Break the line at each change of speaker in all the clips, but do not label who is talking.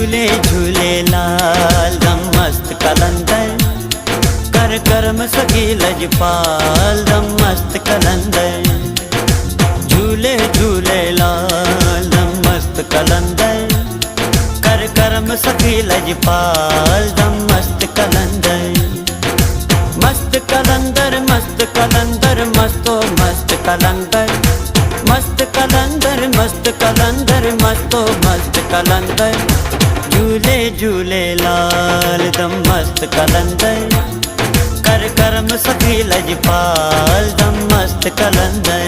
झूले झूलेलाल दम मस्त कलंदर, कर कर्म सखी लजपाल दम मस्त कलंदर। झूले झूलेलाल दम मस्त कलंदर, कर कर्म सखी लजपाल दम मस्त कलंदर। मस्त कलंदर मस्त कलंदर मस्तो मस्त कलंदर, मस्त कलंदर मस्त कलंदर मस्तो मस्त कलंदर। झूले झूलेलाल दम मस्त कलंदर, कर कर्म सखी लजपाल दम मस्त कलंदर।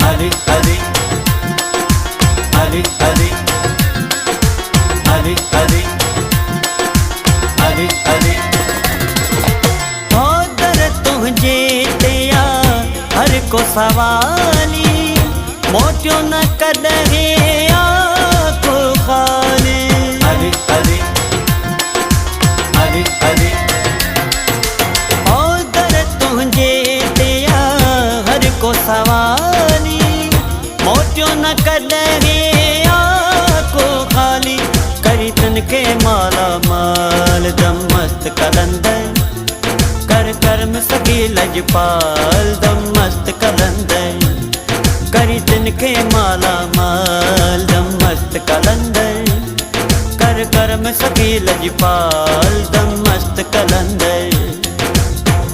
हरि हरि हरि हरि हरि हरि हरि हरि। होदर तुझे तेया हर को सवाली, मोटियो न कदहे आँखो खाली। हरि हरि हरि हरि। होदर तुझे तेया हर को सवाली, मोटियो न कदहे आँखो खाली। करी तनके माला माल दम मस्त कलंदर, कर कर्म सखी लजपाल दम मस्त कलंदर। करी तनके माला माल दम मस्त कलंदर, कर कर्म सखी लजपाल दम मस्त कलंदर।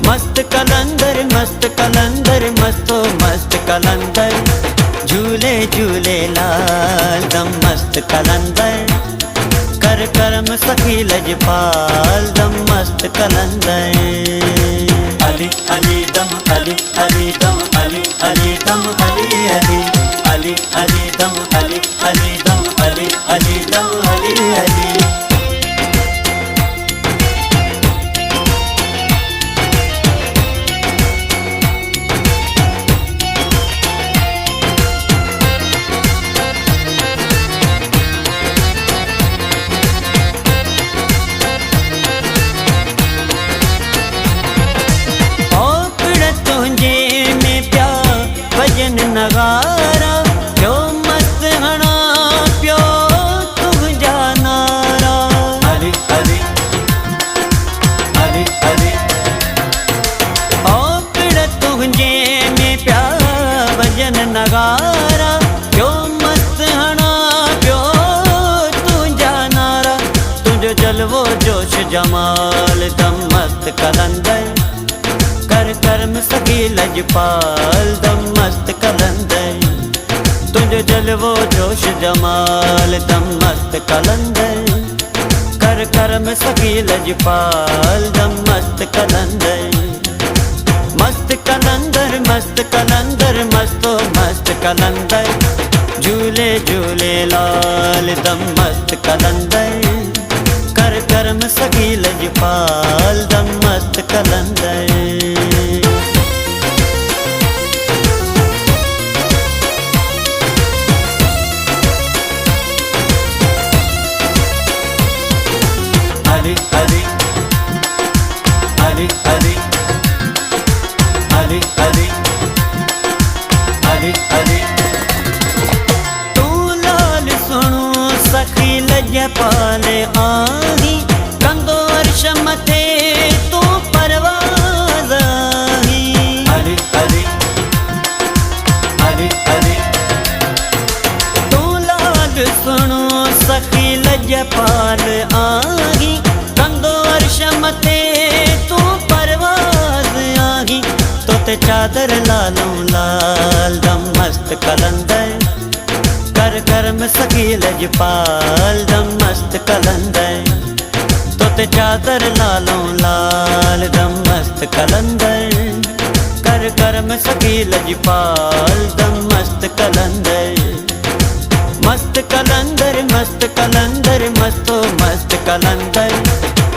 मस्त कलंदर मस्त कलंदर मस्तो मस्त कलंदर। झूले झूलेलाल दम मस्त कलंदर, कर कर्म सखी लजपाल दम मस्त कलंदर। अली अली दम अली अली दम अली अली दम अली अली अली अली दम अली अली दम अली अली दम अली अली। भजन नगारा प्यो मस्त हणा प्यो तुझा नारा। हरि हरि हरि हरि। ओ पिड़ तुझे में प्या भजन नगारा, प्यो मस्त हणा प्यो तुझा नारा। तुझो जलवो जोश जमाल दम मस्त कलंदर, कर कर्म सखी लजपाल दम मस्त कलंदर। तुझो जलवो जोश जमाल दम मस्त कलंदर, कर कर्म सखी लजपाल दम मस्त कलंदर। मस्त कलंदर मस्त कलंदर मस्तो मस्त कलंदर। झूले झूलेलाल दम मस्त कलंदर, कर कर्म सखी लजपाल दम मस्त कलंदर। हरि हरि हरि हरि हरि हरि हरि हरि। तू लाल सुनो सखी लजपाल आही, कंदो अर्श मथे तू परवाज़ आही। हरि हरि हरि हरि। तू लाल सुनो सखी लजपाल आही, कंदो अर्श मथे तू परवाज़ आही। तोते चादर लालों लाल दम मस्त कलंदर, कर कर्म सखी लजपाल दम मस्त कलंदर। तोते चादर लालों लाल दम मस्त कलंदर, कर कर्म सखी लजपाल दम मस्त कलंदर। मस्त कलंदर मस्त कलंदर मस्तो मस्त कलंदर।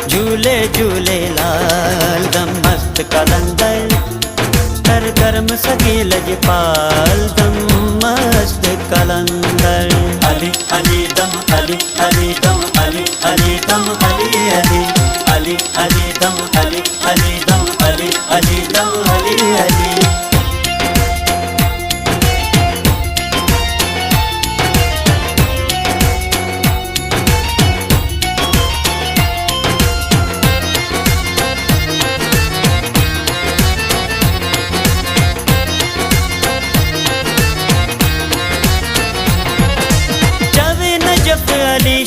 झूले झूलेलाल दम मस्त कलंदर, कर कर्म सखी लजपाल दम मस्त कलंदर। अली अली दम अली अली दम अली अली दम अली अली अली अली दम अली अली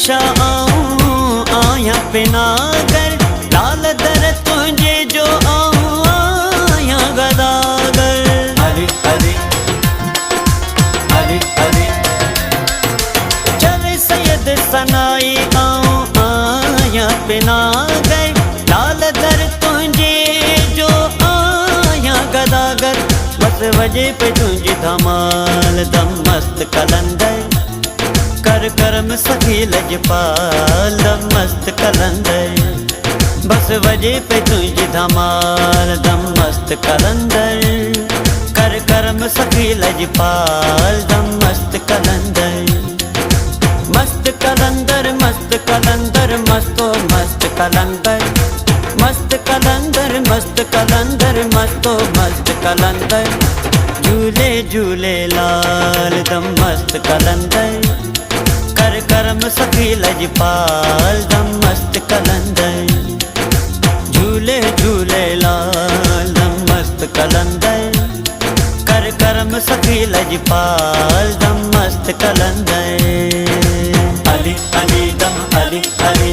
बादशाह आऊं आया पिनागर, लाल दर तुझे जो आऊं आया गदागर। अली अली अली अली चल सैयद सनाई आऊं आया पिनागर, लाल दर तुझे जो आया गदागर। बस वजह पे तुझी धमाल दम मस्त कलंदर, कर करम सखी लजपाल दम मस्त कलंदर। बस वजह पे तुझी धमाल दम मस्त कलंदर, कर करम सखी लजपाल दम मस्त कलंदर। मस्त कलंदर मस्त कलंदर मस्तो मस्त कलंदर, मस्त कलंदर मस्त कलंदर मस्तो मस्त कलंदर। झूले झूले लाल दम मस्त कलंदर, कर करम सखी लजपाल दम मस्त कलंदर। झूले झूले लाल दम मस्त कलंदर, कर करम सखी लजपाल दम मस्त कलंदर। अली अली दम अली अली